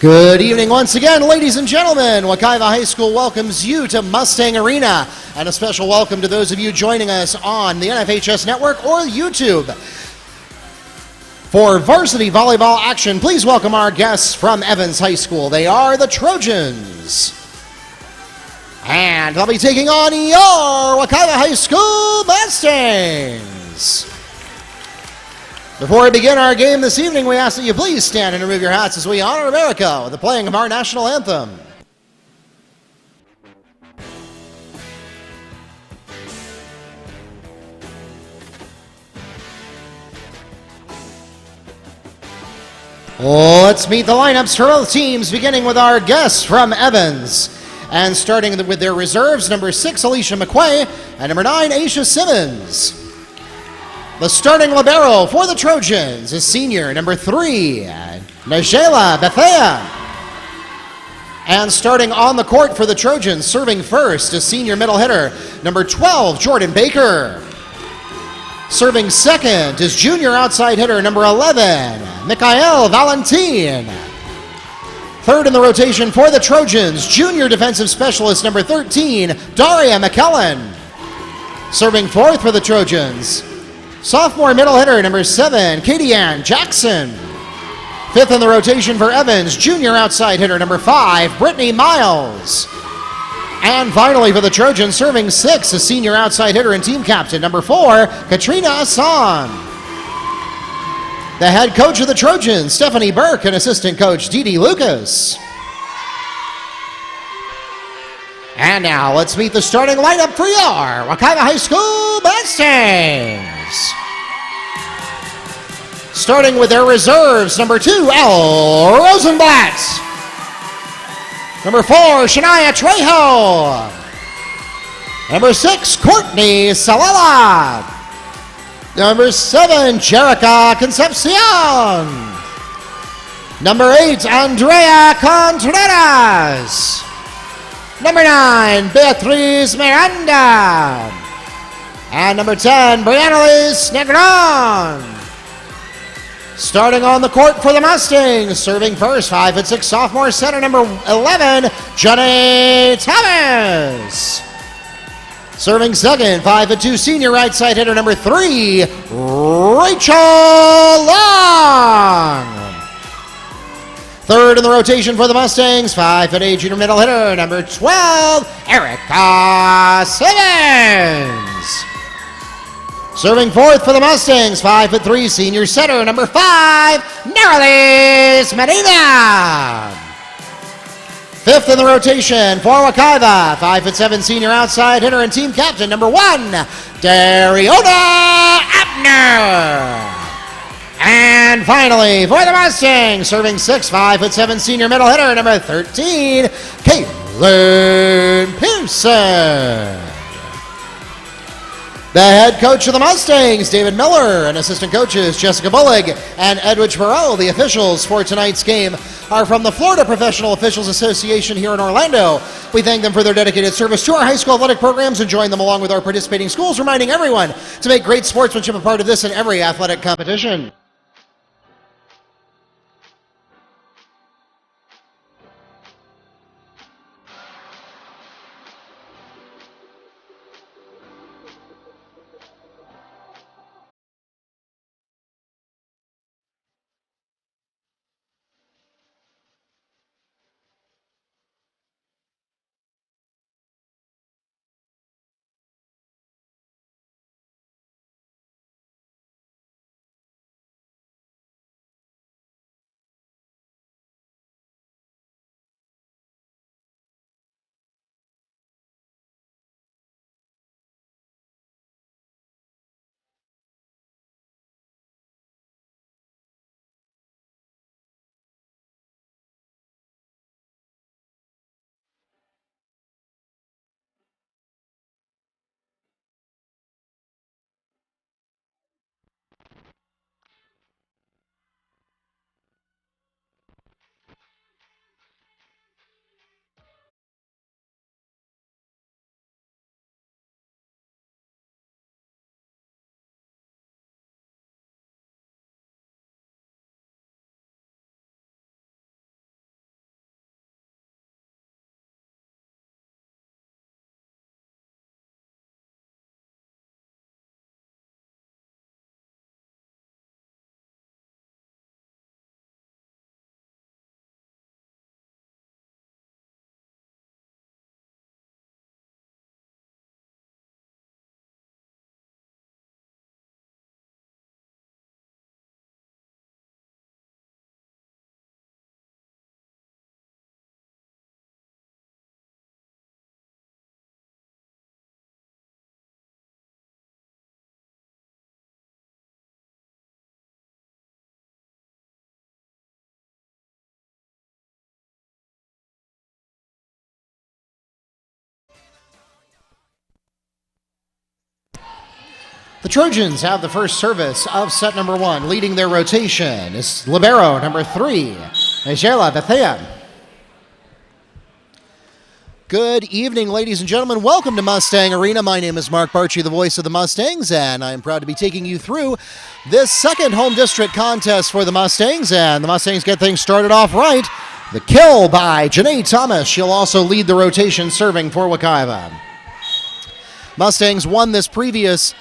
Good evening once again, ladies and gentlemen. Wekiva High School welcomes you to Mustang Arena, and a special welcome to those of you joining us on the NFHS Network or YouTube. For varsity volleyball action, please welcome our guests from Evans High School. They are the Trojans. And they'll be taking on your Wekiva High School Mustangs. Before we begin our game this evening, we ask that you please stand and remove your hats as we honor America with the playing of our national anthem. Let's meet the lineups for both teams, beginning with our guests from Evans. And starting with their reserves, number 6, Alicia McQuay, and number 9, Aisha Simmons. The starting libero for the Trojans is senior number 3, Najela Bethea. And starting on the court for the Trojans, serving first is senior middle hitter number 12, Jordan Baker. Serving second is junior outside hitter number 11, Mikhail Valentin. Third in the rotation for the Trojans, junior defensive specialist number 13, Daria McKellen. Serving fourth for the Trojans, sophomore middle hitter number 7, Katie Ann Jackson. Fifth in the rotation for Evans, junior outside hitter number 5, Brittany Miles. And finally for the Trojans, serving 6, a senior outside hitter and team captain number 4, Katrina Hassan. The head coach of the Trojans, Stephanie Burke, and assistant coach, Dee Dee Lucas. And now let's meet the starting lineup for your Wekiva High School Mustangs. Starting with their reserves, number 2, Elle Rosenblatt. Number 4, Shania Trejo. Number 6, Courtney Salala. Number 7, Jerica Concepcion. Number 8, Andrea Contreras. Number 9, Beatriz Miranda. And number 10, Brianna Negron. Starting on the court for the Mustangs, serving first, 5'6" sophomore center number 11, Jenny Thomas. Serving second, 5'2" senior right side hitter number 3, Rachel Long. Third in the rotation for the Mustangs, 5'8" junior middle hitter number 12, Erica Simmons. Serving fourth for the Mustangs, 5'3" senior setter number 5, Nerlis Medina. Fifth in the rotation for Wekiva, 5'7" senior outside hitter and team captain number 1, Dariona Abner. And finally for the Mustangs, serving 6, 5'7" senior middle hitter number 13, Caitlin Pearson. The head coach of the Mustangs, David Miller, and assistant coaches Jessica Bullig and Edwidge Burrell. The officials for tonight's game are from the Florida Professional Officials Association here in Orlando. We thank them for their dedicated service to our high school athletic programs and join them along with our participating schools, reminding everyone to make great sportsmanship a part of this and every athletic competition. Trojans have the first service of set number 1. Leading their rotation is libero number 3, Angela Bethea. Good evening, ladies and gentlemen. Welcome to Mustang Arena. My name is Mark Barchi, the voice of the Mustangs, and I'm proud to be taking you through this second home district contest for the Mustangs, and the Mustangs get things started off right. The kill by Janae Thomas. She'll also lead the rotation serving for Wekiva. Mustangs won this previous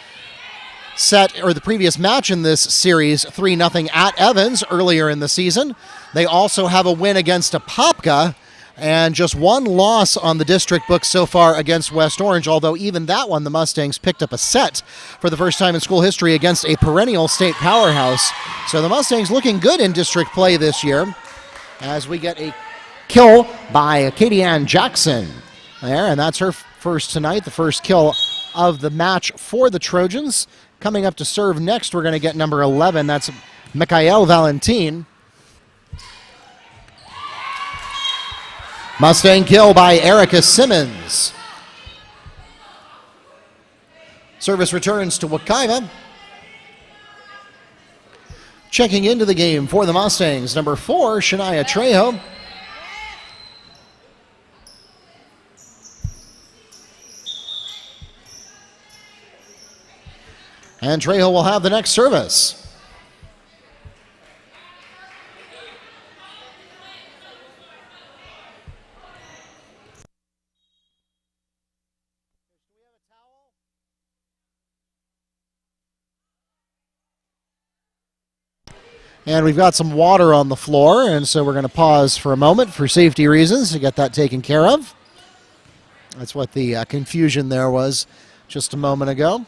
set, or the previous match in this series, 3-0 at Evans earlier in the season. They also have a win against Apopka and just one loss on the district book so far against West Orange, although even that one, the Mustangs picked up a set for the first time in school history against a perennial state powerhouse. So the Mustangs looking good in district play this year as we get a kill by Katie Ann Jackson there, and that's her first tonight, the first kill of the match for the Trojans. Coming up to serve next, we're going to get number 11. That's Mikhail Valentin. Mustang kill by Erica Simmons. Service returns to Wekiva. Checking into the game for the Mustangs, number 4, Shania Trejo. And Trejo will have the next service. And we've got some water on the floor, and so we're going to pause for a moment for safety reasons to get that taken care of. That's what the confusion there was just a moment ago.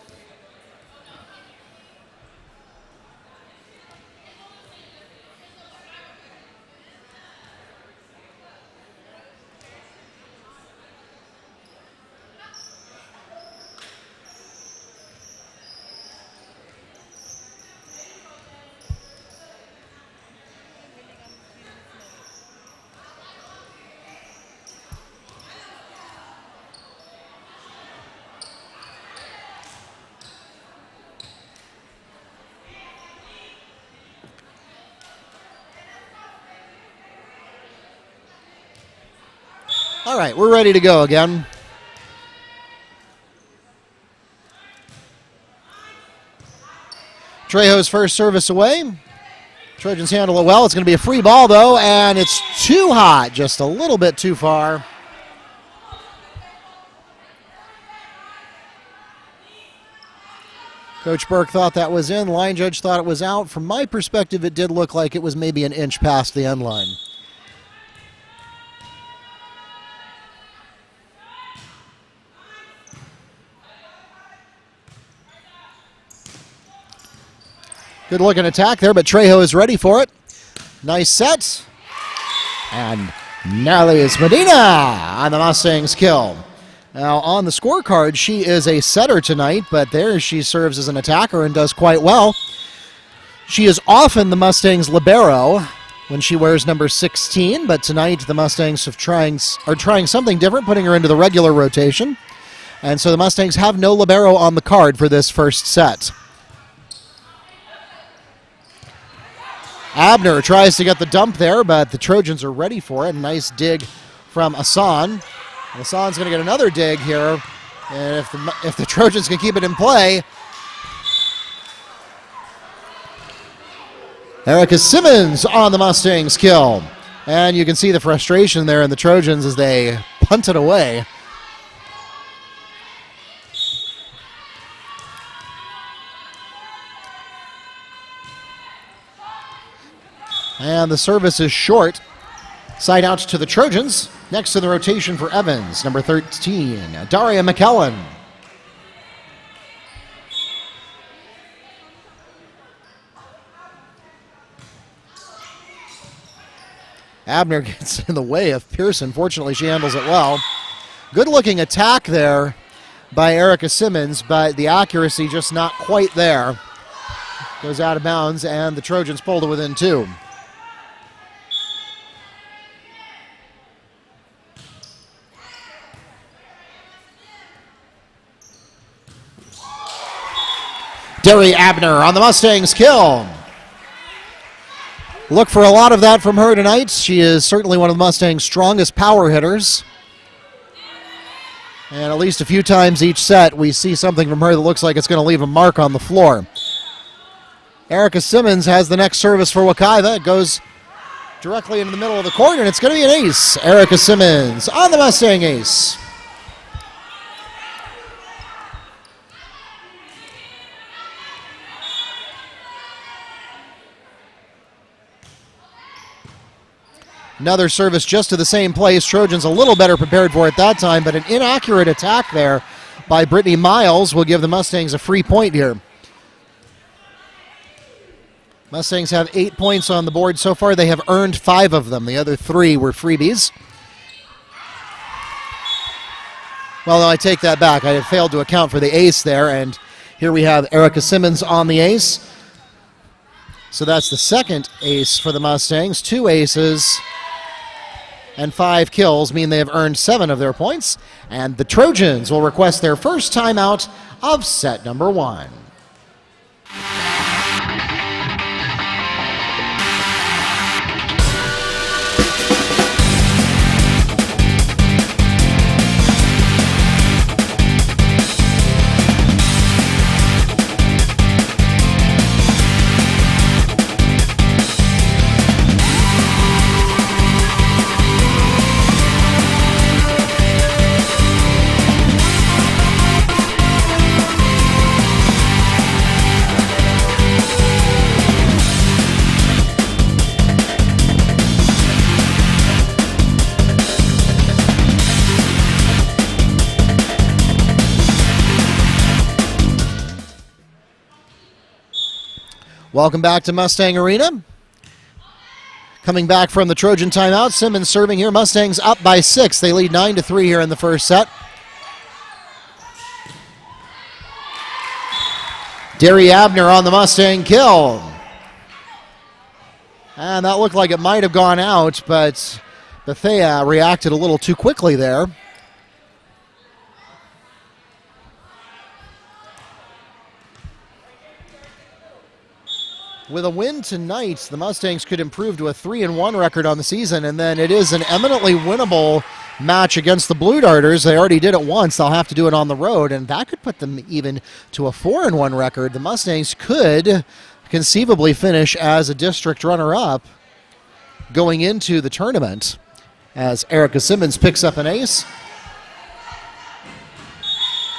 All right, we're ready to go again. Trejo's first service away. Trojans handle it well. It's going to be a free ball, though, and it's too hot, just a little bit too far. Coach Burke thought that was in. Line judge thought it was out. From my perspective, it did look like it was maybe an inch past the end line. Good looking attack there, but Trejo is ready for it. Nice set. And Narlis Medina on the Mustangs kill. Now on the scorecard, she is a setter tonight, but there she serves as an attacker and does quite well. She is often the Mustangs libero when she wears number 16, but tonight the Mustangs are trying something different, putting her into the regular rotation. And so the Mustangs have no libero on the card for this first set. Abner tries to get the dump there, but the Trojans are ready for it. Nice dig from Asan. Asan's going to get another dig here. And if the Trojans can keep it in play. Erica Simmons on the Mustangs kill. And you can see the frustration there in the Trojans as they punt it away. And the service is short. Side out to the Trojans. Next in the rotation for Evans, number 13, Daria McKellen. Abner gets in the way of Pearson. Fortunately, she handles it well. Good looking attack there by Erica Simmons, but the accuracy just not quite there. Goes out of bounds, and the Trojans pull to within 2. Derry Abner on the Mustangs kill. Look for a lot of that from her tonight. She is certainly one of the Mustangs' strongest power hitters. And at least a few times each set, we see something from her that looks like it's going to leave a mark on the floor. Erica Simmons has the next service for Wekiva. It goes directly into the middle of the court, and it's going to be an ace. Erica Simmons on the Mustang ace. Another service just to the same place. Trojans a little better prepared for it that time, but an inaccurate attack there by Brittany Miles will give the Mustangs a free point here. Mustangs have 8 points on the board so far. They have earned 5 of them. The other 3 were freebies. Well, no, I take that back. I had failed to account for the ace there, and here we have Erica Simmons on the ace. So that's the second ace for the Mustangs. 2 aces and 5 kills mean they have earned 7 of their points, and the Trojans will request their first timeout of set number 1. Welcome back to Mustang Arena. Coming back from the Trojan timeout, Simmons serving here. Mustangs up by 6. They lead 9-3 here in the first set. Derry Abner on the Mustang kill. And that looked like it might have gone out, but Bethea reacted a little too quickly there. With a win tonight, the Mustangs could improve to a 3-1 record on the season, and then it is an eminently winnable match against the Blue Darters. They already did it once. They'll have to do it on the road, and that could put them even to a 4-1 record. The Mustangs could conceivably finish as a district runner-up going into the tournament as Erica Simmons picks up an ace.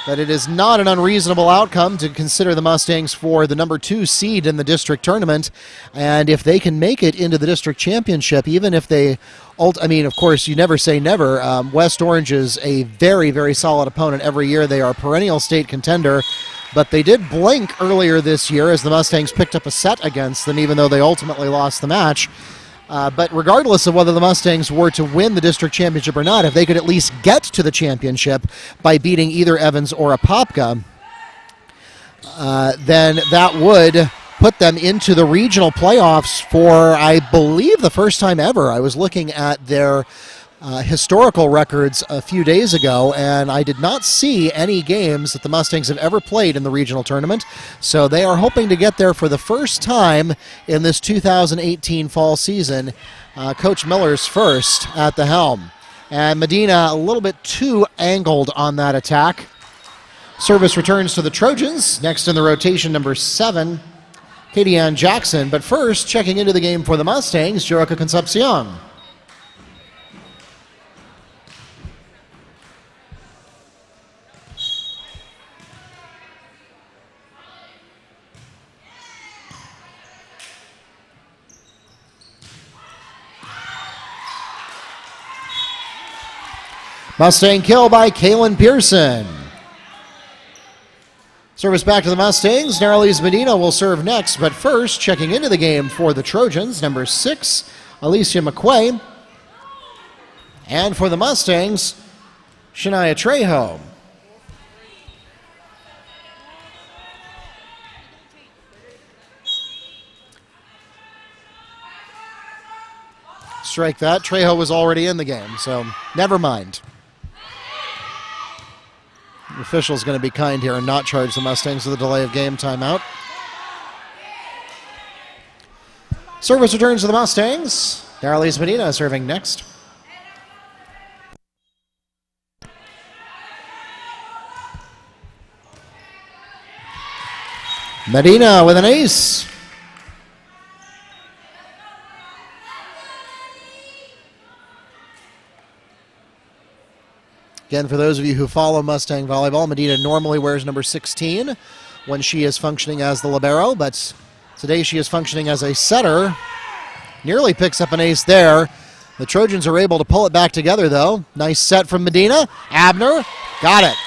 But it is not an unreasonable outcome to consider the Mustangs for the number 2 seed in the district tournament. And if they can make it into the district championship, even if they, of course, you never say never. West Orange is a very, very solid opponent every year. They are a perennial state contender. But they did blink earlier this year as the Mustangs picked up a set against them, even though they ultimately lost the match. But regardless of whether the Mustangs were to win the district championship or not, if they could at least get to the championship by beating either Evans or Apopka, then that would put them into the regional playoffs for, I believe, the first time ever. I was looking at their historical records a few days ago, and I did not see any games that the Mustangs have ever played in the regional tournament. So they are hoping to get there for the first time in this 2018 fall season. Coach Miller's first at the helm. And Medina a little bit too angled on that attack. Service returns to the Trojans. Next in the rotation, number 7, Katie Ann Jackson. But first, checking into the game for the Mustangs, Jerica Concepcion. Mustang kill by Kaylin Pearson. Service back to the Mustangs. Narrowly's Medina will serve next, but first, checking into the game for the Trojans, number 6, Alicia McQuay. And for the Mustangs, Shania Trejo. Strike that. Trejo was already in the game, so never mind. The official's going to be kind here and not charge the Mustangs with a delay of game timeout. Service returns to the Mustangs. Darlise Medina serving next. Medina with an ace. Again, for those of you who follow Mustang volleyball, Medina normally wears number 16 when she is functioning as the libero, but today she is functioning as a setter. Nearly picks up an ace there. The Trojans are able to pull it back together, though. Nice set from Medina. Abner, got it.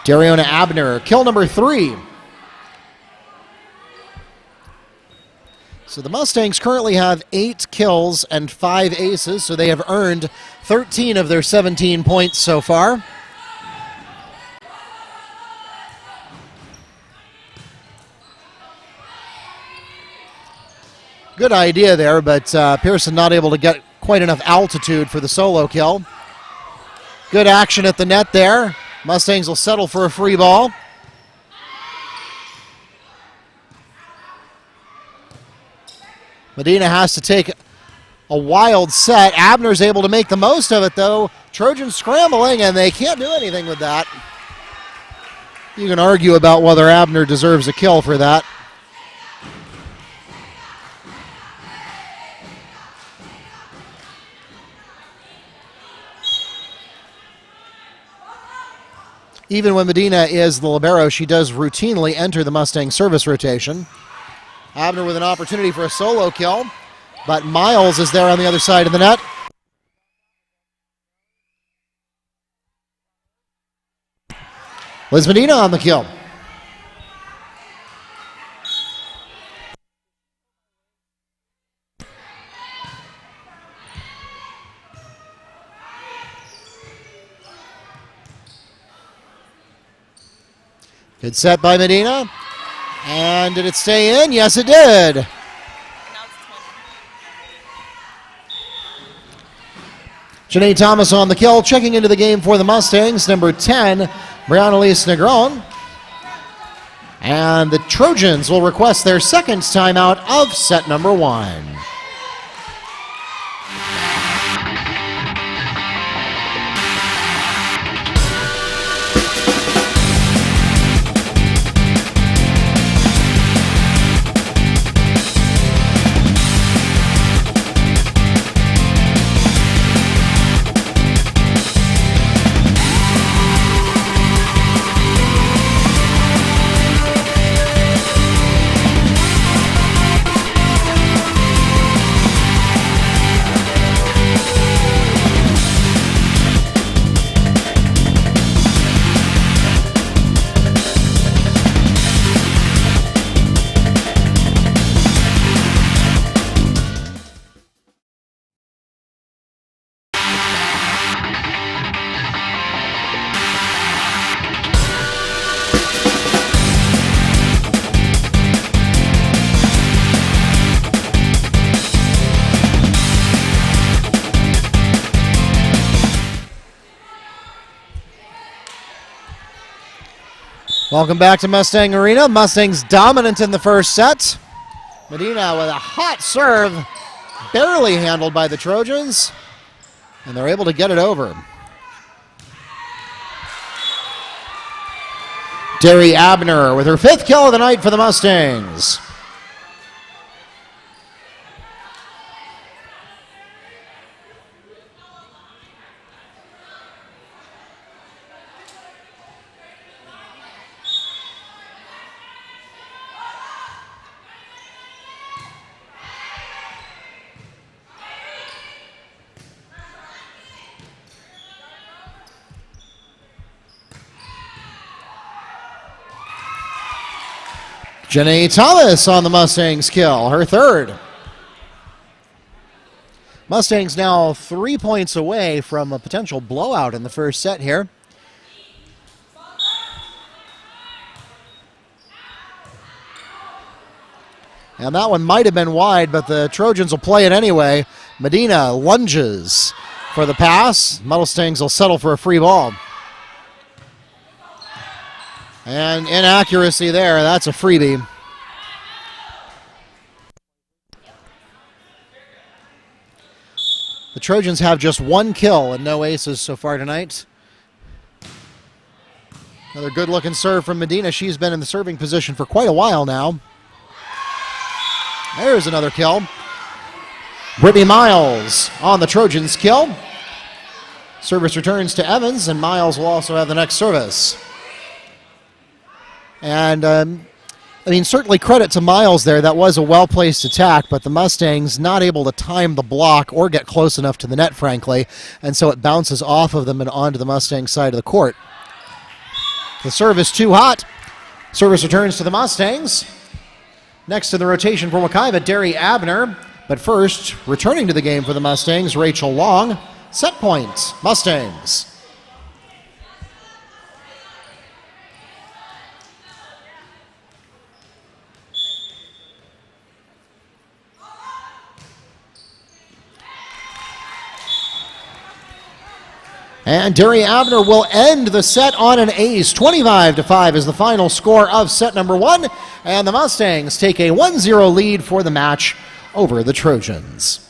Dariona Abner, kill number 3. So the Mustangs currently have 8 kills and 5 aces, so they have earned 13 of their 17 points so far. Good idea there, but Pearson not able to get quite enough altitude for the solo kill. Good action at the net there. Mustangs will settle for a free ball. Medina has to take a wild set. Abner's able to make the most of it, though. Trojans scrambling, and they can't do anything with that. You can argue about whether Abner deserves a kill for that. Even when Medina is the libero, she does routinely enter the Mustang service rotation. Abner with an opportunity for a solo kill, but Miles is there on the other side of the net. Liz Medina on the kill. Good set by Medina. And did it stay in? Yes, it did. Janae Thomas on the kill, checking into the game for the Mustangs, number 10, Brianna-Elise Negron. And the Trojans will request their second timeout of set number 1. Welcome back to Mustang Arena. Mustangs dominant in the first set. Medina with a hot serve, barely handled by the Trojans, and they're able to get it over. Derry Abner with her 5th kill of the night for the Mustangs. Janae Thomas on the Mustangs kill, her 3rd. Mustangs now 3 points away from a potential blowout in the first set here. And that one might have been wide, but the Trojans will play it anyway. Medina lunges for the pass. Mustangs will settle for a free ball. And inaccuracy there. That's a freebie. The Trojans have just one kill and no aces so far tonight. Another good-looking serve from Medina. She's been in the serving position for quite a while now. There's another kill. Brittany Miles on the Trojans' kill. Service returns to Evans, and Miles will also have the next service. And, certainly credit to Miles there. That was a well-placed attack, but the Mustangs not able to time the block or get close enough to the net, frankly, and so it bounces off of them and onto the Mustang side of the court. The serve is too hot. Service returns to the Mustangs. Next in the rotation for Wekiva, Derry Abner. But first, returning to the game for the Mustangs, Rachel Long. Set point, Mustangs. And Derry Abner will end the set on an ace. 25-5 is the final score of set number 1. And the Mustangs take a 1-0 lead for the match over the Trojans.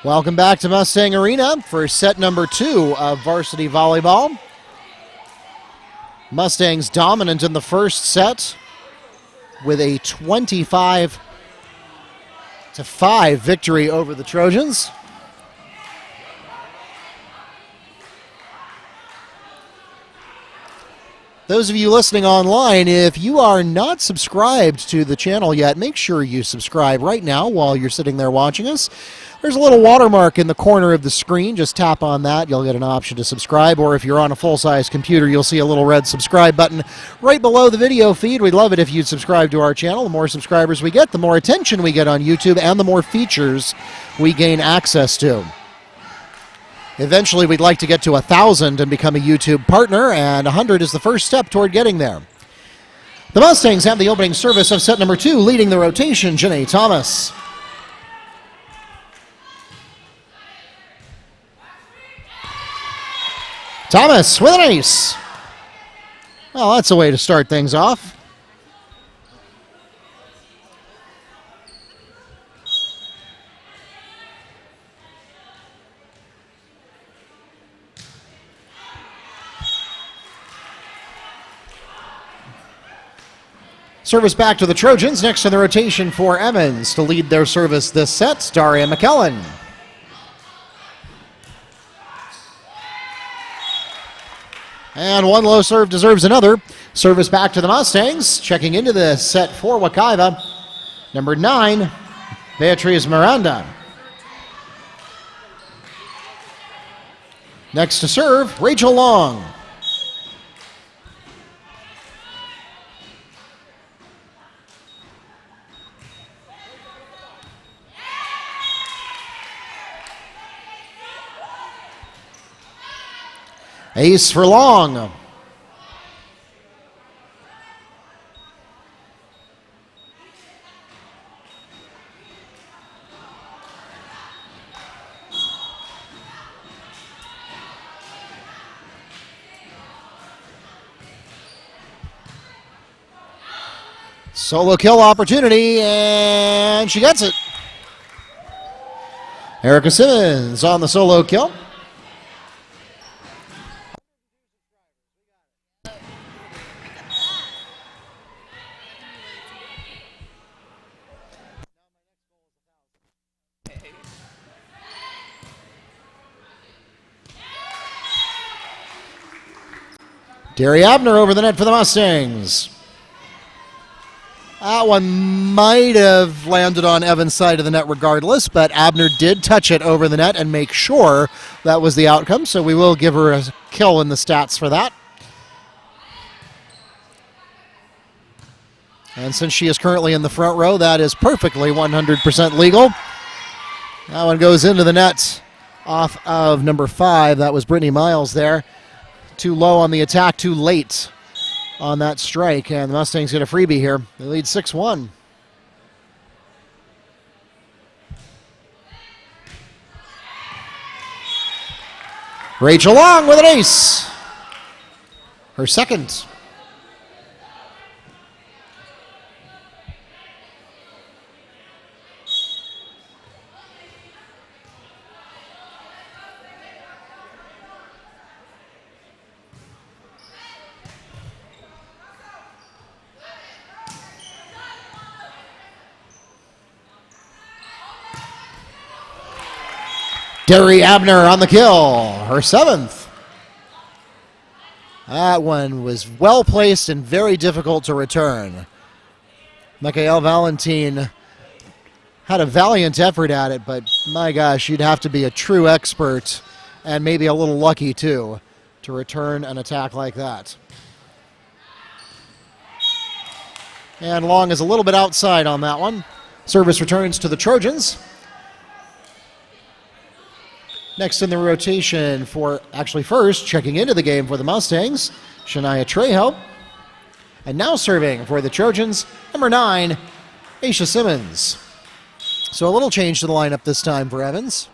Welcome back to Mustang Arena for set number 2 of varsity volleyball. Mustangs dominant in the first set with a 25-10 8-5 victory over the Trojans. Those of you listening online, if you are not subscribed to the channel yet, make sure you subscribe right now while you're sitting there watching us. There's a little watermark in the corner of the screen. Just tap on that. You'll get an option to subscribe. Or if you're on a full-size computer, you'll see a little red subscribe button right below the video feed. We'd love it if you'd subscribe to our channel. The more subscribers we get, the more attention we get on YouTube, and the more features we gain access to. Eventually, we'd like to get to 1,000 and become a YouTube partner, and 100 is the first step toward getting there. The Mustangs have the opening service of set number 2, leading the rotation, Janae Thomas. Thomas with an ace. Well, that's a way to start things off. Service back to the Trojans. Next in the rotation for Evans to lead their service this set, Daria McKellen. And one low serve deserves another. Service back to the Mustangs. Checking into the set for Wekiva, number 9, Beatriz Miranda. Next to serve, Rachel Long. Ace for Long. Solo kill opportunity, and she gets it. Erica Simmons on the solo kill. Derry Abner over the net for the Mustangs. That one might have landed on Evans' side of the net regardless, but Abner did touch it over the net and make sure that was the outcome, so we will give her a kill in the stats for that. And since she is currently in the front row, that is perfectly 100% legal. That one goes into the net off of number 5. That was Brittany Miles there. Too low on the attack, too late on that strike, and the Mustangs get a freebie here. They lead 6-1. Rachel Long with an ace. Her second. Derry Abner on the kill, her 7th. That one was well placed and very difficult to return. Michael Valentin had a valiant effort at it, but my gosh, you'd have to be a true expert and maybe a little lucky too to return an attack like that. And Long is a little bit outside on that one. Service returns to the Trojans. Next in the rotation for, actually first, checking into the game for the Mustangs, Shania Trejo. And now serving for the Trojans, number 9, Aisha Simmons. So a little change to the lineup this time for Evans.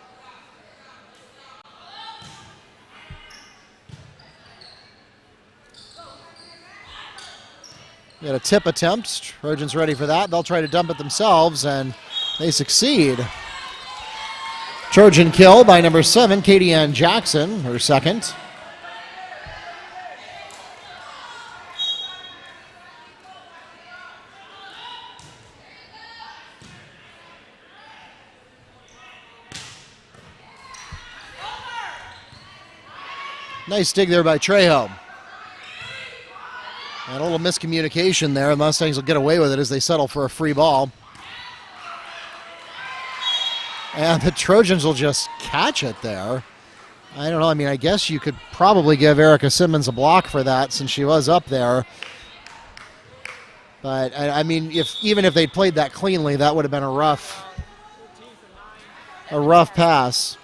Got a tip attempt. Trojans ready for that. They'll try to dump it themselves, and they succeed. Trojan kill by number 7, Katie Ann Jackson, her second. Nice dig there by Trejo. And a little miscommunication there. The Mustangs will get away with it as they settle for a free ball. And the Trojans will just catch it there. I don't know. I mean, I guess you could probably give Erica Simmons a block for that since she was up there. But, I mean, even if they'd played that cleanly, that would have been a rough pass.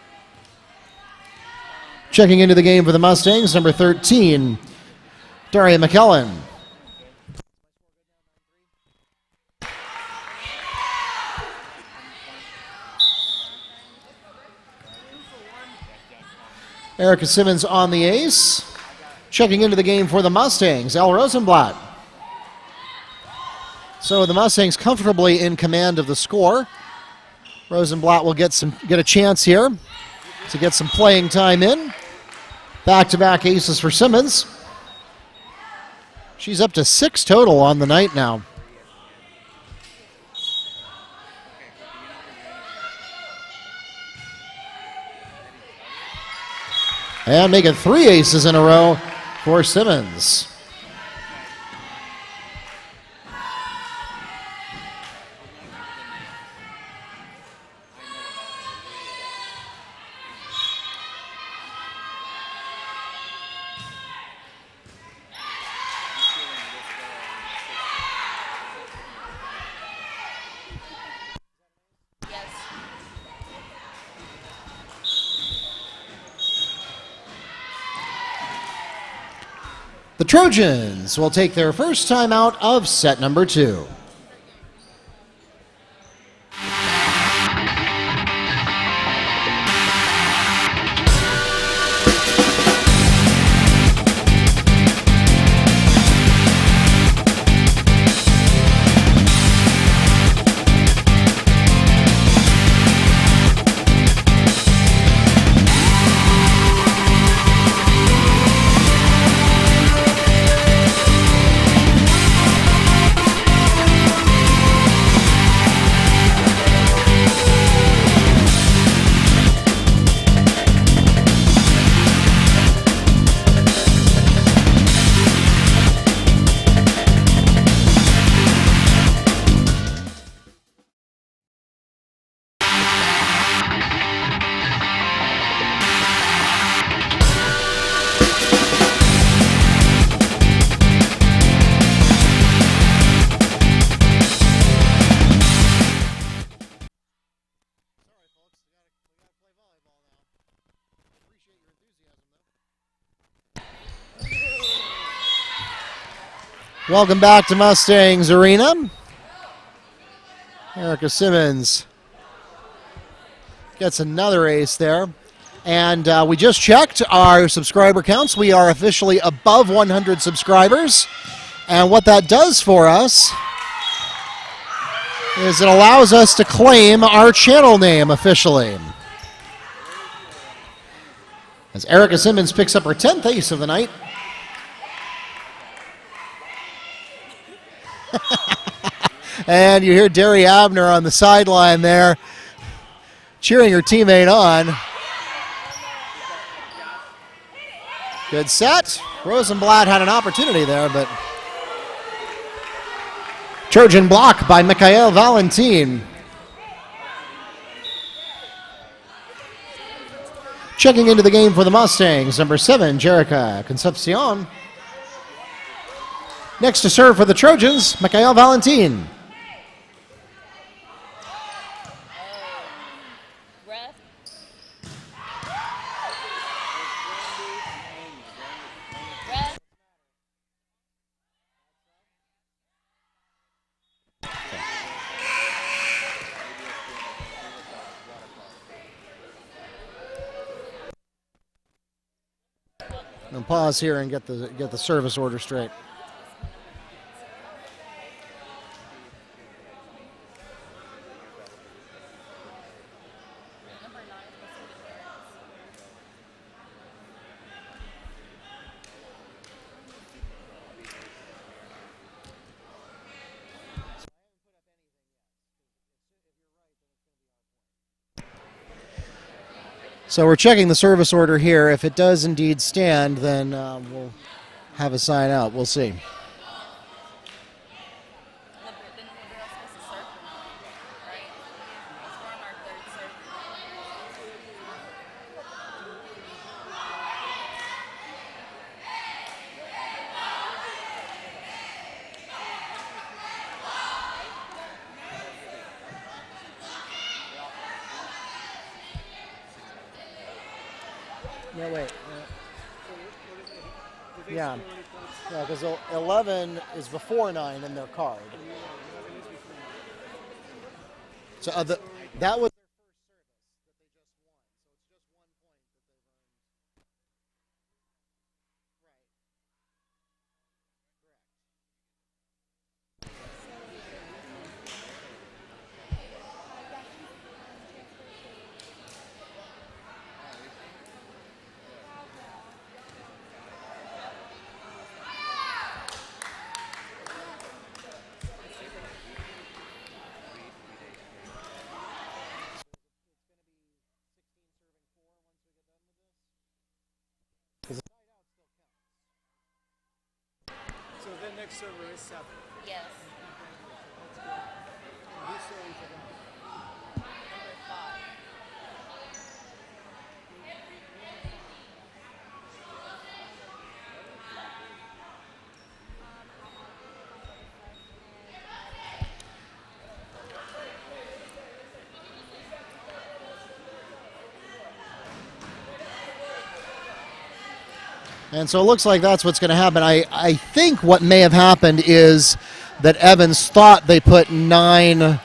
Checking into the game for the Mustangs, number 13, Daria McKellen. Erica Simmons on the ace. Checking into the game for the Mustangs, Elle Rosenblatt. So the Mustangs comfortably in command of the score. Rosenblatt will get a chance here to get some playing time in. Back-to-back aces for Simmons. She's up to 6 total on the night now. And making 3 aces in a row for Simmons. The Trojans will take their first time out of set number 2. Welcome back to Mustangs Arena. Erica Simmons gets another ace there. And we just checked our subscriber counts. We are officially above 100 subscribers. And what that does for us is it allows us to claim our channel name officially. As Erica Simmons picks up her 10th ace of the night. And you hear Derry Abner on the sideline there cheering her teammate on. Good set. Rosenblatt had an opportunity there, but Trojan block by Mikhail Valentin. Checking into the game for the Mustangs, number 7, Jerica Concepcion. Next to serve for the Trojans, Mikhail Valentin. And pause here and get the service order straight. So we're checking the service order here. If it does indeed stand, then we'll have a sign out. We'll see. No, wait. Yeah, because 11 is before 9 in their card. So that was So the next server is 7. Yes. Who's serving for that? Number 5. And so it looks like that's what's going to happen. I think what may have happened is that Evans thought they put 9,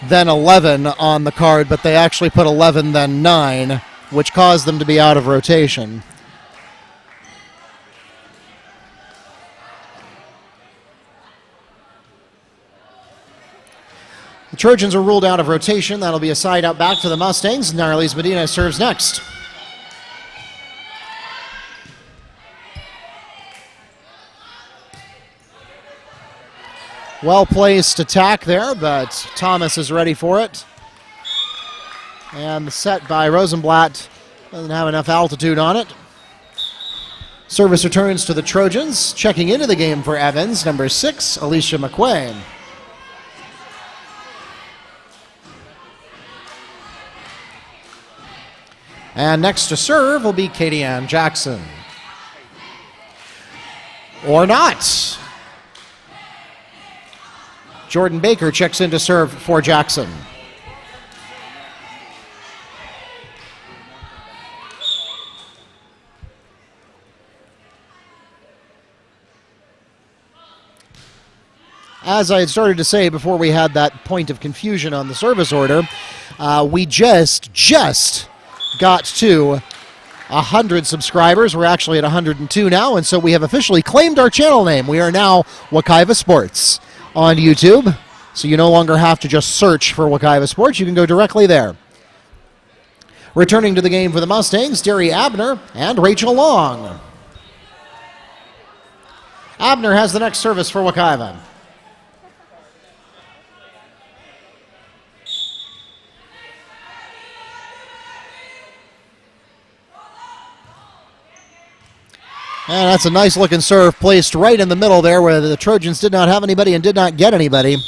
then 11 on the card, but they actually put 11, then 9, which caused them to be out of rotation. The Trojans are ruled out of rotation. That'll be a side out back to the Mustangs. Narles Medina serves next. Well-placed attack there, but Thomas is ready for it. And the set by Rosenblatt doesn't have enough altitude on it. Service returns to the Trojans. Checking into the game for Evans, number 6, Alicia McQuain. And next to serve will be Katie Ann Jackson. Or not. Jordan Baker checks in to serve for Jackson. As I had started to say before we had that point of confusion on the service order, we just got to 100 subscribers. We're actually at 102 now, and so we have officially claimed our channel name. We are now Wekiva Sports on YouTube, so you no longer have to just search for Wekiva Sports. You can go directly there. Returning to the game for the Mustangs, Derry Abner and Rachel Long. Abner has the next service for Wekiva. And that's a nice looking serve placed right in the middle there where the Trojans did not have anybody and did not get anybody.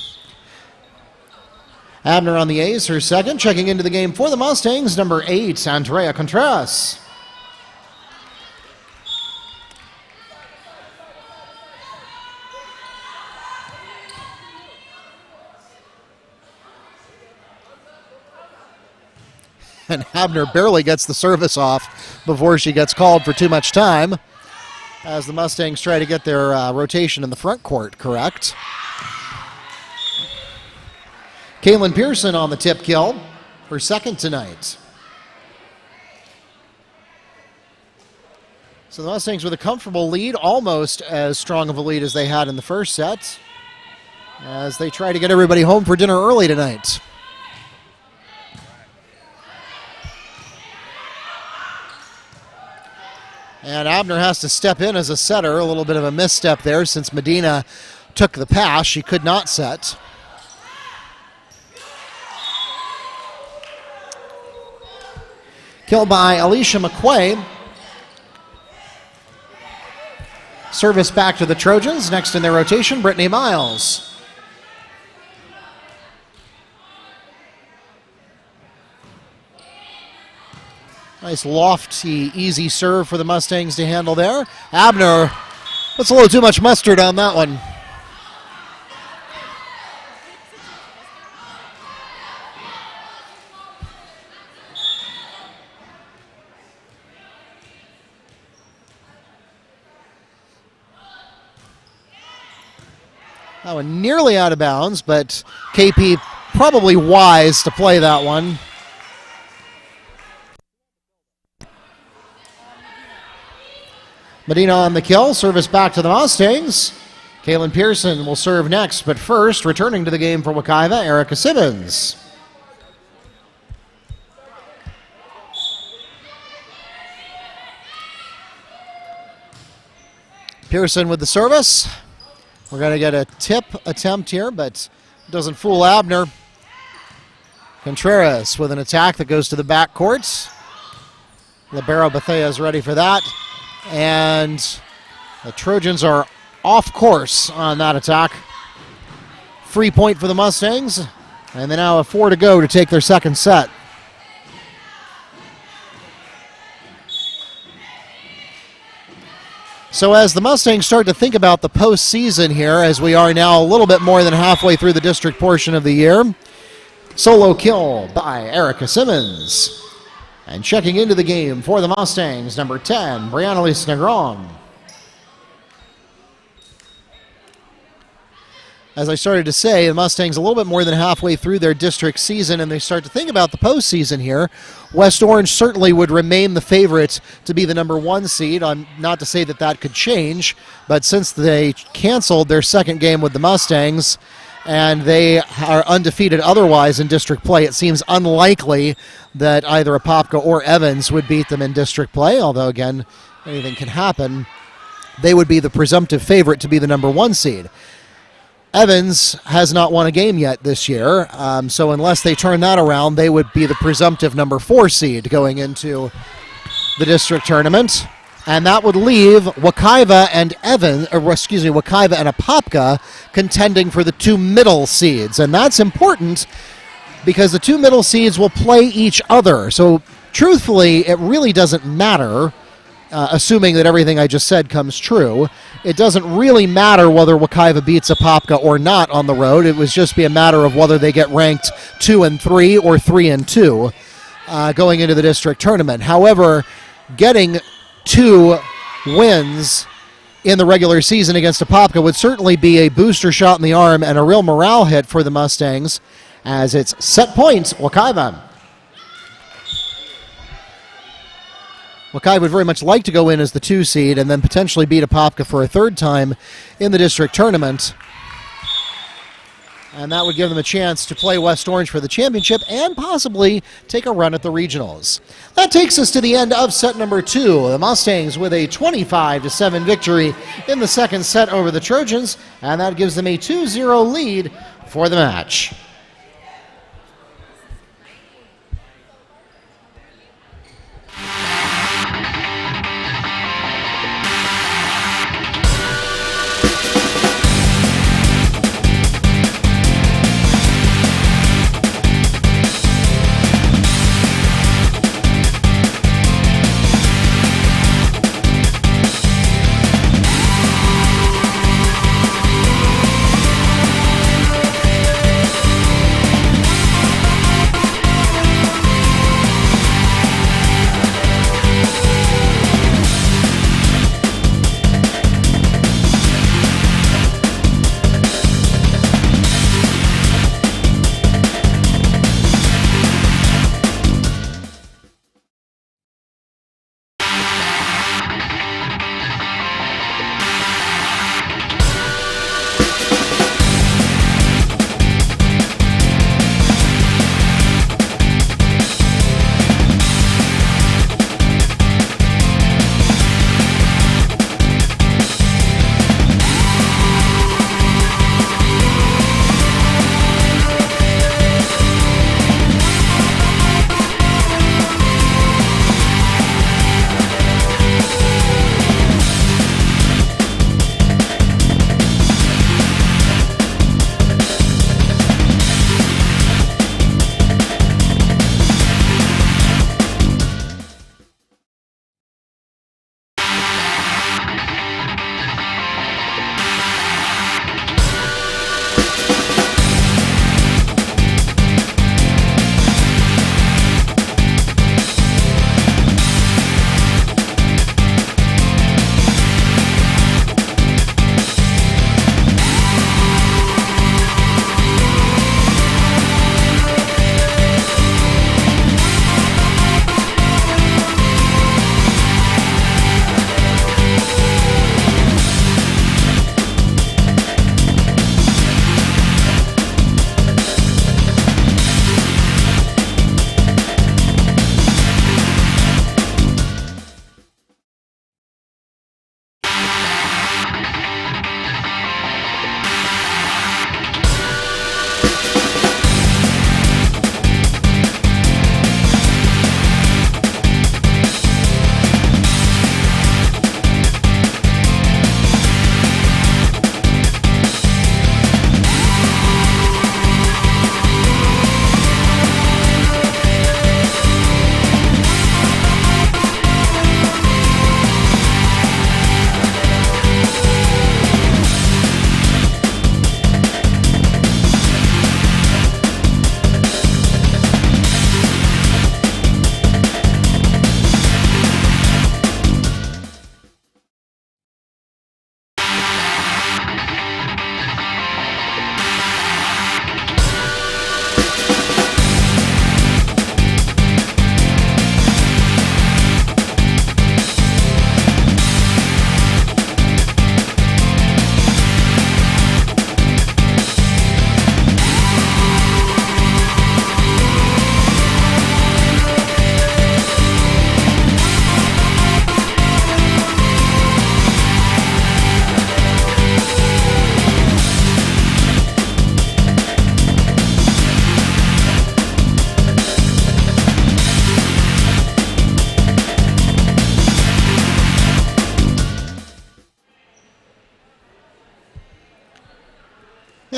Abner on the ace, her second. Checking into the game for the Mustangs, number 8, Andrea Contreras. And Abner barely gets the service off before she gets called for too much time, as the Mustangs try to get their rotation in the front court correct. Kaylin Pearson on the tip kill, her second tonight. So the Mustangs with a comfortable lead, almost as strong of a lead as they had in the first set, as they try to get everybody home for dinner early tonight. And Abner has to step in as a setter. A little bit of a misstep there since Medina took the pass. She could not set. Kill by Alicia McQuay. Service back to the Trojans. Next in their rotation, Brittany Miles. Nice lofty, easy serve for the Mustangs to handle there. Abner, that's a little too much mustard on that one. That one nearly out of bounds, but KP probably wise to play that one. Medina on the kill, service back to the Mustangs. Kaylin Pearson will serve next, but first, returning to the game for Wekiva, Erica Simmons. Pearson with the service. We're going to get a tip attempt here, but it doesn't fool Abner. Contreras with an attack that goes to the backcourt. Libero Bethea is ready for that. And the Trojans are off course on that attack. Free point for the Mustangs. And they now have 4 to go to take their second set. So as the Mustangs start to think about the postseason here, as we are now a little bit more than halfway through the district portion of the year, solo kill by Erica Simmons. And checking into the game for the Mustangs, number 10, Brianna Lise Negron. As I started to say, the Mustangs a little bit more than halfway through their district season, and they start to think about the postseason here. West Orange certainly would remain the favorite to be the number 1 seed. Not to say that that could change, but since they canceled their second game with the Mustangs, and they are undefeated otherwise in district play, it seems unlikely that either Apopka or Evans would beat them in district play, although, again, anything can happen. They would be the presumptive favorite to be the number 1 seed. Evans has not won a game yet this year, so unless they turn that around, they would be the presumptive number 4 seed going into the district tournament. And that would leave Wekiva and Wekiva and Apopka contending for the 2 middle seeds. And that's important because the 2 middle seeds will play each other. So truthfully, it really doesn't matter, assuming that everything I just said comes true. It doesn't really matter whether Wekiva beats Apopka or not on the road. It would just be a matter of whether they get ranked 2 and 3 or 3 and 2 going into the district tournament. However, getting 2 wins in the regular season against Apopka would certainly be a booster shot in the arm and a real morale hit for the Mustangs, as it's set point, Wekiva. Wekiva would very much like to go in as the 2 seed and then potentially beat Apopka for a 3rd time in the district tournament. And that would give them a chance to play West Orange for the championship and possibly take a run at the regionals. That takes us to the end of set number 2. The Mustangs with a 25-7 victory in the second set over the Trojans, and that gives them a 2-0 lead for the match.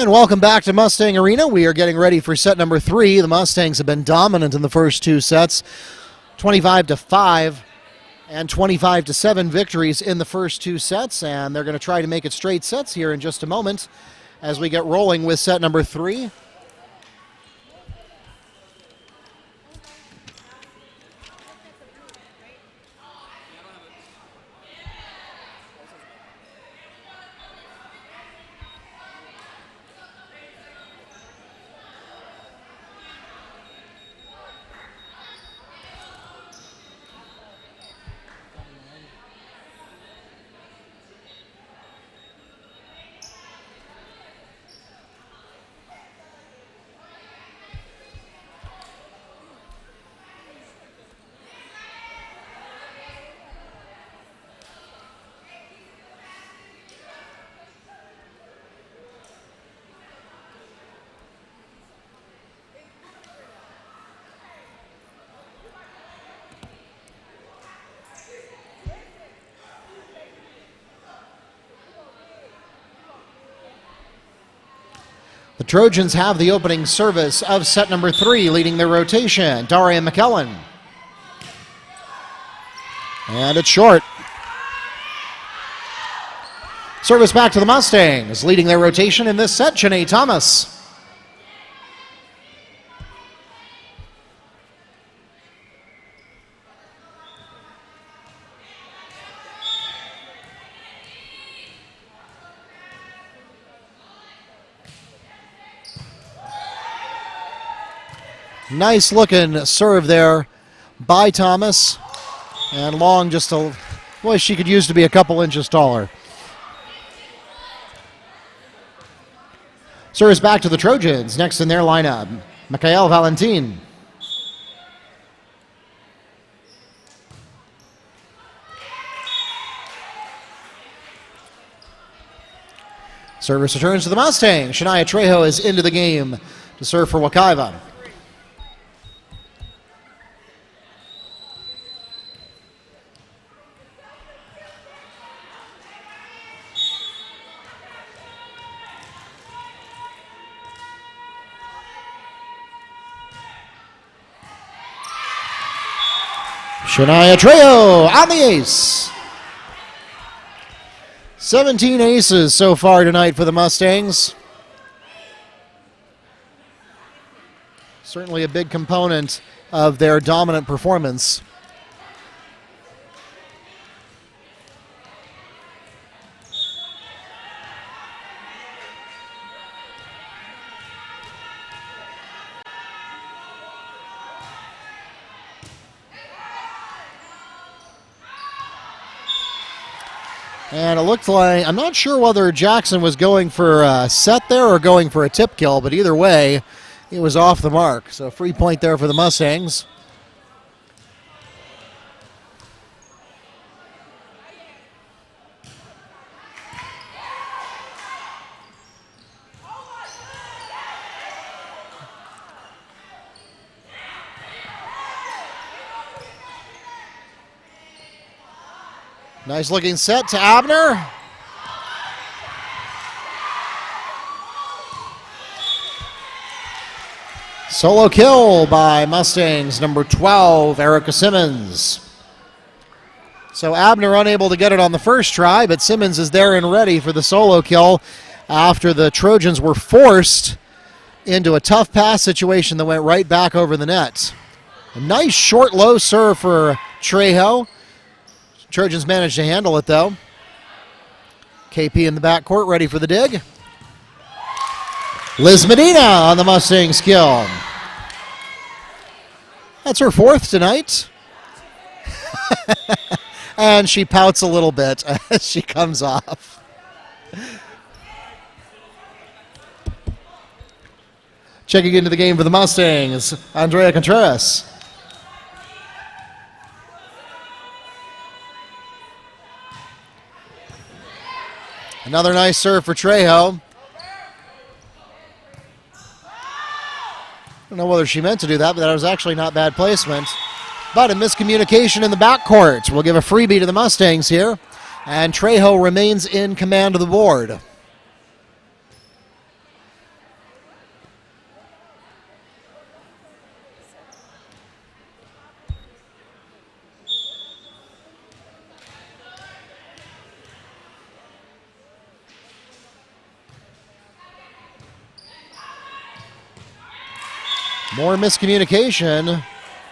And welcome back to Mustang Arena. We are getting ready for set number 3. The Mustangs have been dominant in the first 2 sets, 25-5 and 25-7 victories in the first 2 sets, and they're going to try to make it straight sets here in just a moment as we get rolling with set number 3. The Trojans have the opening service of set number 3, leading their rotation, Daria McKellen. And it's short. Service back to the Mustangs, leading their rotation in this set, Janae Thomas. Nice looking serve there by Thomas. And long, just a, boy, she could use to be a couple inches taller. Service back to the Trojans. Next in their lineup, Mikhail Valentin. Service returns to the Mustangs. Shania Trejo is into the game to serve for Wekiva. Shania Trejo on the ace. 17 aces so far tonight for the Mustangs. Certainly a big component of their dominant performance. And it looked like, I'm not sure whether Jackson was going for a set there or going for a tip kill, but either way, it was off the mark. So free point there for the Mustangs. Nice looking set to Abner. Solo kill by Mustangs number 12, Erica Simmons. So Abner unable to get it on the first try, but Simmons is there and ready for the solo kill after the Trojans were forced into a tough pass situation that went right back over the net. A nice short low serve for Trejo. Trojans managed to handle it, though. KP in the backcourt, ready for the dig. Liz Medina on the Mustangs kill. That's her 4th tonight. And she pouts a little bit as she comes off. Checking into the game for the Mustangs, Andrea Contreras. Another nice serve for Trejo. I don't know whether she meant to do that, but that was actually not bad placement. But a miscommunication in the backcourt. We'll give a freebie to the Mustangs here. And Trejo remains in command of the board. More miscommunication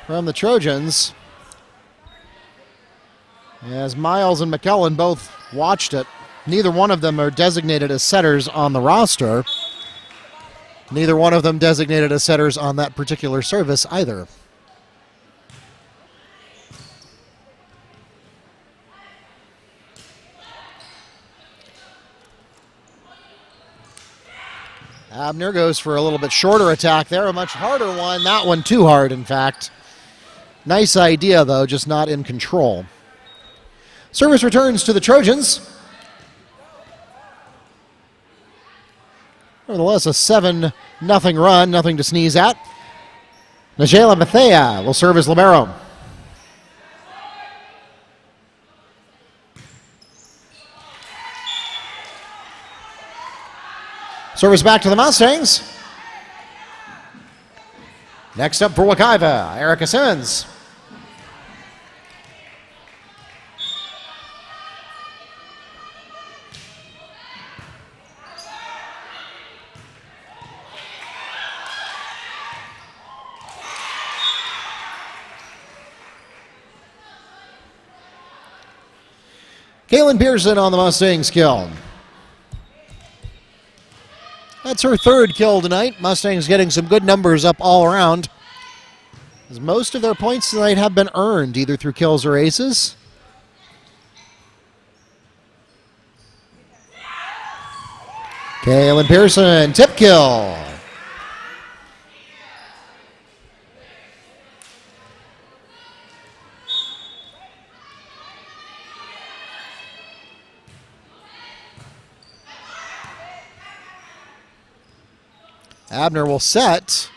from the Trojans, as Miles and McKellen both watched it. Neither one of them are designated as setters on the roster. Neither one of them designated as setters on that particular service either. Abner goes for a little bit shorter attack there, a much harder one. That one too hard, in fact. Nice idea, though, just not in control. Service returns to the Trojans. Nevertheless, a 7-0 run, nothing to sneeze at. Najela Bethea will serve as libero. Service back to the Mustangs. Next up for Wekiva, Erica Simmons. Kaylin Pearson on the Mustangs kill. That's her third kill tonight. Mustangs getting some good numbers up all around, as most of their points tonight have been earned either through kills or aces. Kaylin Pearson, tip kill. Abner will set.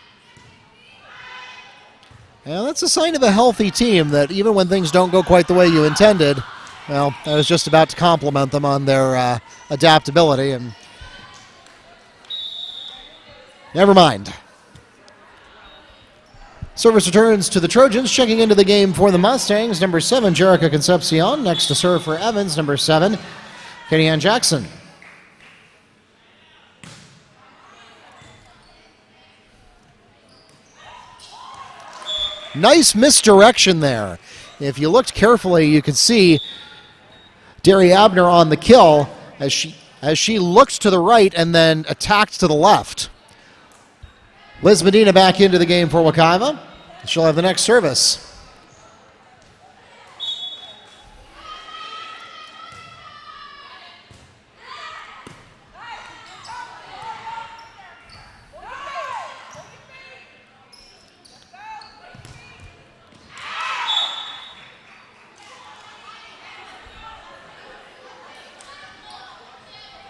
And that's a sign of a healthy team, that even when things don't go quite the way you intended, well, I was just about to compliment them on their adaptability, and never mind. Service returns to the Trojans. Checking into the game for the Mustangs, number 7, Jerica Concepcion. Next to serve for Evans, number 7, Katie Ann Jackson. Nice misdirection there. If you looked carefully, you could see Derry Abner on the kill as she looked to the right and then attacked to the left. Liz Medina back into the game for Wekiva. She'll have the next service.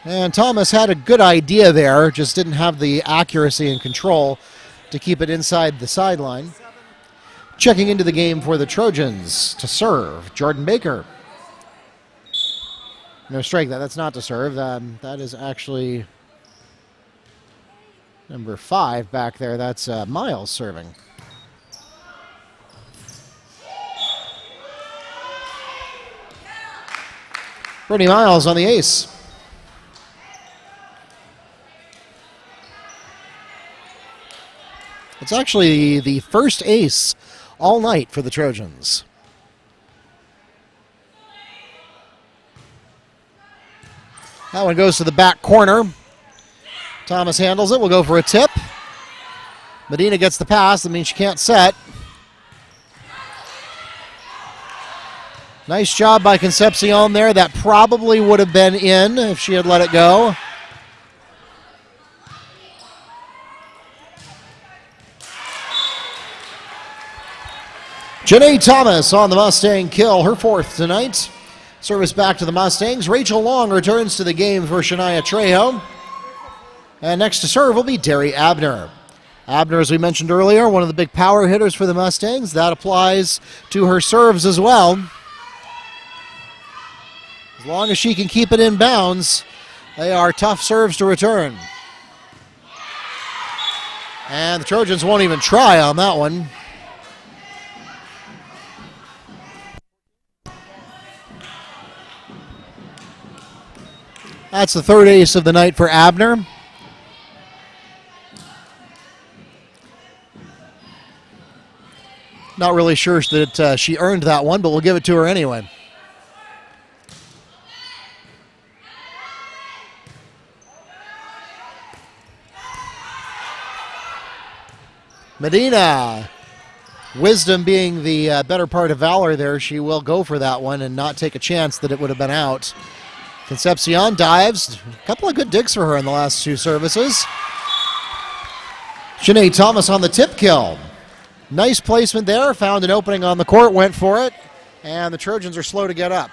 And Thomas had a good idea there, just didn't have the accuracy and control to keep it inside the sideline. Checking into the game for the Trojans to serve, Jordan Baker. No, strike that. That's not to serve. That is actually number 5 back there. That's Miles serving. Brittany Miles on the ace. It's actually the first ace all night for the Trojans. That one goes to the back corner. Thomas handles it. We'll go for a tip. Medina gets the pass. That means she can't set. Nice job by Concepcion there. That probably would have been in if she had let it go. Janae Thomas on the Mustang kill, her 4th tonight. Service back to the Mustangs. Rachel Long returns to the game for Shania Trejo. And next to serve will be Derry Abner. Abner, as we mentioned earlier, one of the big power hitters for the Mustangs. That applies to her serves as well. As long as she can keep it in bounds, they are tough serves to return. And the Trojans won't even try on that one. That's the 3rd ace of the night for Abner. Not really sure that she earned that one, but we'll give it to her anyway. Medina, wisdom being the better part of valor there, she will go for that one and not take a chance that it would have been out. Concepcion dives. A couple of good digs for her in the last two services. Janae Thomas on the tip kill. Nice placement there. Found an opening on the court, went for it, and the Trojans are slow to get up.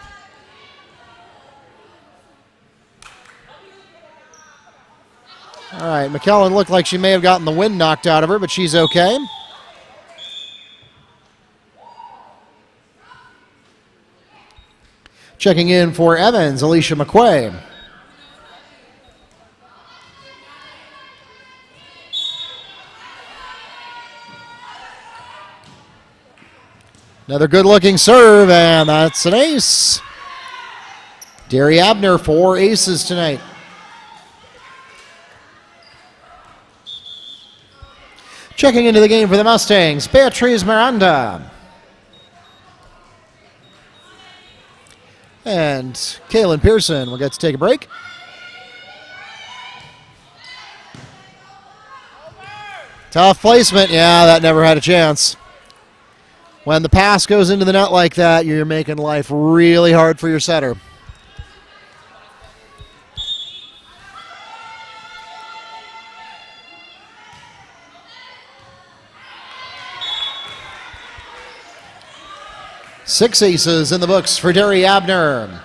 All right, McKellen looked like she may have gotten the wind knocked out of her, but she's okay. Checking in for Evans, Alicia McQuay. Another good-looking serve, and that's an ace. Derry Abner, 4 aces tonight. Checking into the game for the Mustangs, Beatriz Miranda. And Kaylin Pearson will get to take a break. Tough placement. Yeah, that never had a chance. When the pass goes into the net like that, you're making life really hard for your setter. Six aces in the books for Derry Abner.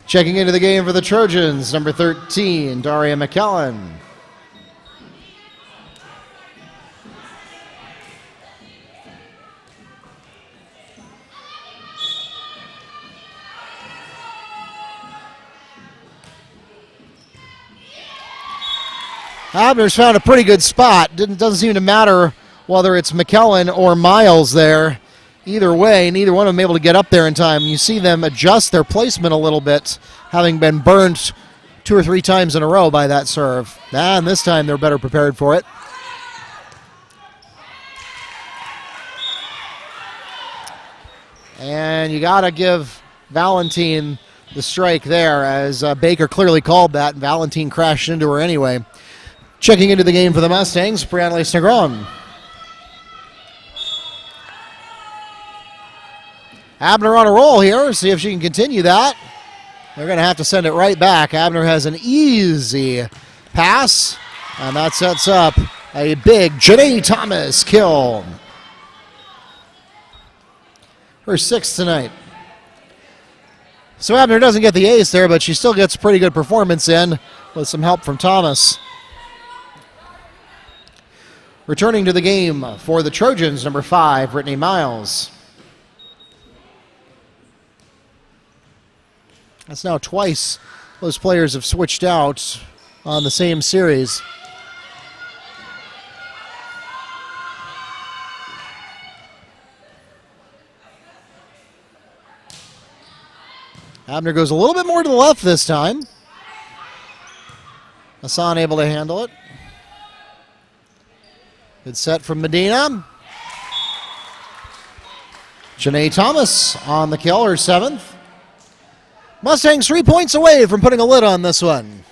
Checking into the game for the Trojans, number 13, Daria McKellen. Abner's found a pretty good spot. Doesn't seem to matter whether it's McKellen or Miles there. Either way, neither one of them able to get up there in time. You see them adjust their placement a little bit, having been burned 2 or 3 times in a row by that serve. And this time they're better prepared for it. And you got to give Valentine the strike there, as Baker clearly called that, and Valentine crashed into her anyway. Checking into the game for the Mustangs, Brianna Snegron. Abner on a roll here. See if she can continue that. They're going to have to send it right back. Abner has an easy pass, and that sets up a big Janae Thomas kill. Her 6th tonight. So Abner doesn't get the ace there, but she still gets a pretty good performance in with some help from Thomas. Returning to the game for the Trojans, number 5, Brittany Miles. That's now twice those players have switched out on the same series. Abner goes a little bit more to the left this time. Hassan able to handle it. Good set from Medina. Janae Thomas on the kill, her 7th. Mustangs 3 points away from putting a lid on this one.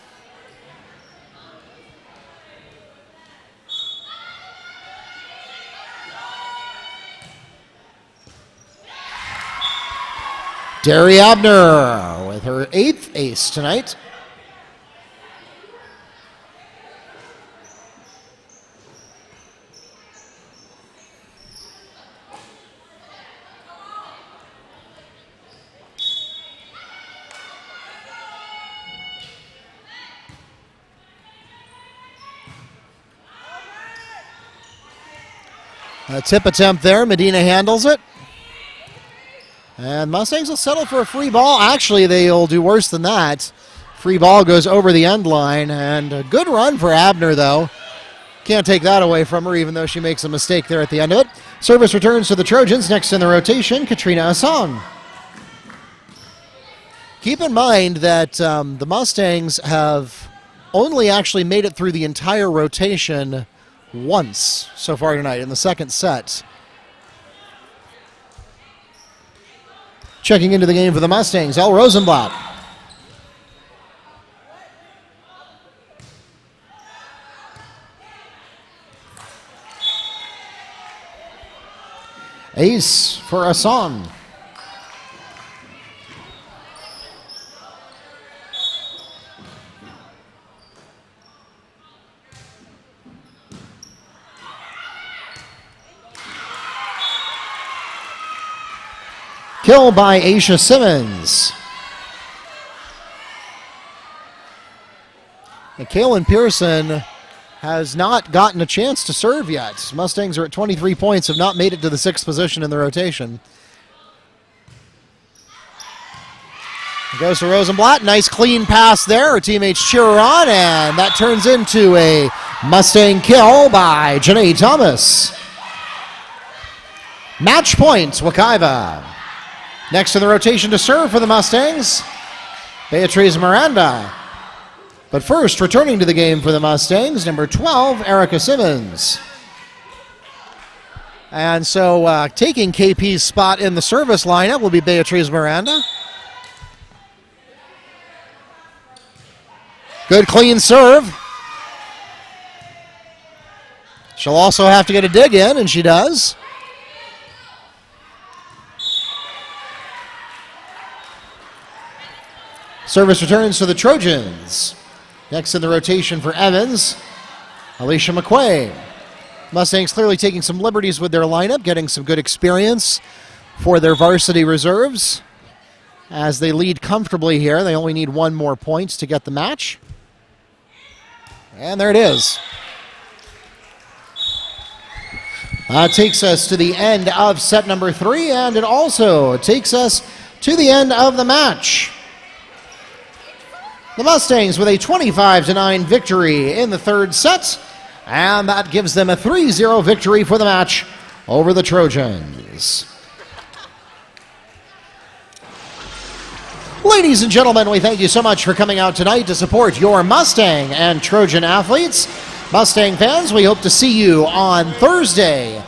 Derry Abner with her 8th ace tonight. A tip attempt there. Medina handles it. And Mustangs will settle for a free ball. Actually, they'll do worse than that. Free ball goes over the end line. And a good run for Abner, though. Can't take that away from her, even though she makes a mistake there at the end of it. Service returns to the Trojans. Next in the rotation, Katrina Hassan. Keep in mind that the Mustangs have only actually made it through the entire rotation once so far tonight in the second set. Checking into the game for the Mustangs, El Rosenblatt. Ace for Hassan. Kill by Aisha Simmons. And Kaylin Pearson has not gotten a chance to serve yet. Mustangs are at 23 points, have not made it to the 6th position in the rotation. Goes to Rosenblatt. Nice clean pass there. Her teammates cheer her on, and that turns into a Mustang kill by Janae Thomas. Match point, Wekiva. Next in the rotation to serve for the Mustangs, Beatriz Miranda. But first, returning to the game for the Mustangs, number 12, Erica Simmons. And so taking KP's spot in the service lineup will be Beatriz Miranda. Good clean serve. She'll also have to get a dig in, and she does. Service returns to the Trojans. Next in the rotation for Evans, Alicia McQuay. Mustangs clearly taking some liberties with their lineup, getting some good experience for their varsity reserves. As they lead comfortably here, they only need one more point to get the match. And there it is. That takes us to the end of set number 3, and it also takes us to the end of the match. The Mustangs with a 25-9 victory in the third set, and that gives them a 3-0 victory for the match over the Trojans. Ladies and gentlemen, we thank you so much for coming out tonight to support your Mustang and Trojan athletes. Mustang fans, we hope to see you on Thursday.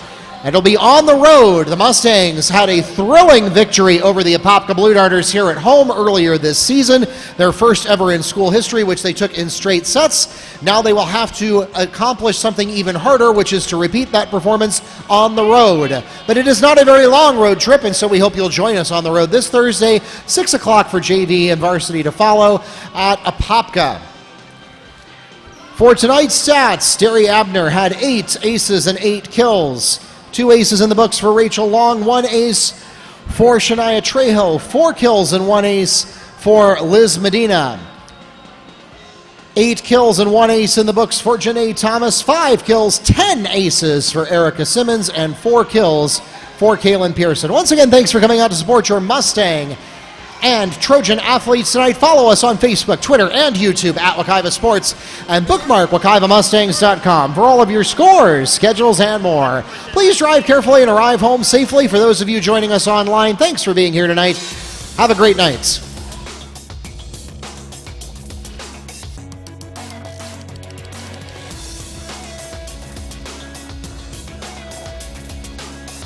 It'll be on the road. The Mustangs had a thrilling victory over the Apopka Blue Darters here at home earlier this season. Their first ever in school history, which they took in straight sets. Now they will have to accomplish something even harder, which is to repeat that performance on the road. But it is not a very long road trip, and so we hope you'll join us on the road this Thursday, 6 o'clock for JV and Varsity to follow at Apopka. For tonight's stats, Derry Abner had 8 aces and 8 kills. 2 aces in the books for Rachel Long, 1 ace for Shania Trejo, 4 kills and 1 ace for Liz Medina. 8 kills and 1 ace in the books for Janae Thomas, 5 kills, 10 aces for Erica Simmons, and 4 kills for Kaylin Pearson. Once again, thanks for coming out to support your Mustang and Trojan athletes tonight. Follow us on Facebook, Twitter, and YouTube at Wekiva Sports, and bookmark WekivaMustangs.com for all of your scores, schedules, and more. Please drive carefully and arrive home safely. For those of you joining us online, thanks for being here tonight. Have a great night.